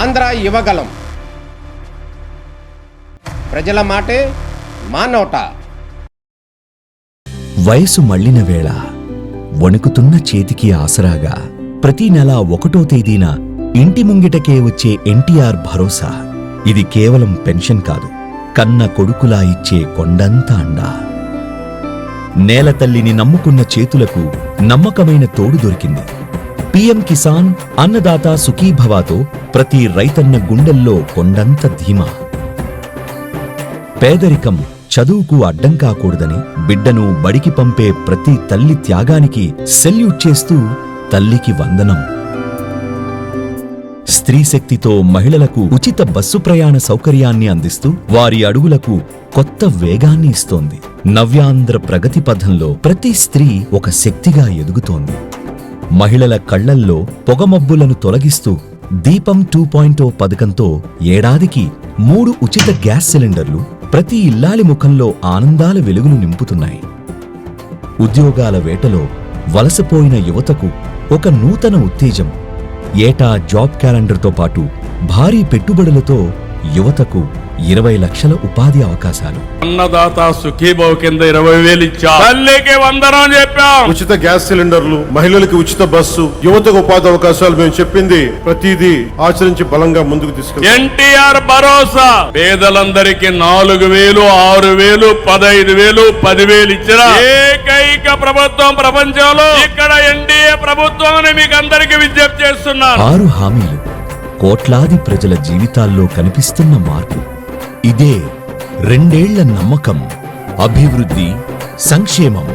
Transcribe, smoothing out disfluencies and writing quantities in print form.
ఆంధ్ర యువగలం. ప్రజల మాటే మా నోట. వయసు మళ్లిన వేళ వణుకుతున్న చేతికి ఆసరాగా ప్రతి నెల 1వ తేదీన ఇంటి ముంగిటకే వచ్చే ఎన్టీఆర్ భరోసా. ఇది కేవలం పెన్షన్ కాదు, కన్న కొడుకులా ఇచ్చే కొండంత అండా. నేలతల్లిని నమ్ముకున్న చేతులకు నమ్మకమైన తోడు దొరికింది. పీఎం కిసాన్ అన్నదాత సుఖీభవాతో ప్రతి రైతన్న గుండెల్లో కొండంత ధీమా. పేదరికం చదువుకు అడ్డం కాకూడదని బిడ్డను బడికి పంపే ప్రతి తల్లి త్యాగానికి సెల్యూట్ చేస్తూ తల్లికి వందనం. స్త్రీ శక్తితో మహిళలకు ఉచిత బస్సు ప్రయాణ సౌకర్యాన్ని అందిస్తూ వారి అడుగులకు కొత్త వేగాన్ని ఇస్తోంది. నవ్యాంధ్ర ప్రగతి పథంలో ప్రతి స్త్రీ ఒక శక్తిగా ఎదుగుతోంది. మహిళల కళ్లల్లో పొగమబ్బులను తొలగిస్తూ దీపం 2.0 పథకంతో ఏడాదికి 3 ఉచిత గ్యాస్ సిలిండర్లు ప్రతి ఇల్లాలి ముఖంలో ఆనందాల వెలుగులు నింపుతున్నాయి. ఉద్యోగాల వేటలో వలసపోయిన యువతకు ఒక నూతన ఉత్తేజం. ఏటా జాబ్ క్యాలెండర్తో పాటు భారీ పెట్టుబడులతో యువతకు 20 లక్షల ఉపాధి అవకాశాలు. అన్నదాత సుఖీభావ కింద 20,000 ఇచ్చా. తల్లికి వందనం చెప్పాం. ఉచిత గ్యాస్ సిలిండర్లు, మహిళలకు ఉచిత బస్సు, యువతకు ఉపాధి అవకాశాలు మేము చెప్పింది ప్రతిదీ ఆచరించి బలంగా ముందుకు తీసుకెళ్తాం. ఎన్టీఆర్ భరోసా పేదలందరికీ 4,000, 6,000, 15,000, 10,000 ఇచ్చిన ఏకైక ప్రభుత్వం ప్రపంచంలో. ఇక్కడ ఎన్డీఏ ప్రభుత్వం అని మీకు అందరికీ విజ్ఞప్తి చేస్తున్నాను. 6 హామీలు, కోట్లాది ప్రజల జీవితాల్లో కనిపిస్తున్న మార్పు. ఇదే 2 ఏళ్ల నమ్మకం, అభివృద్ధి, సంక్షేమం.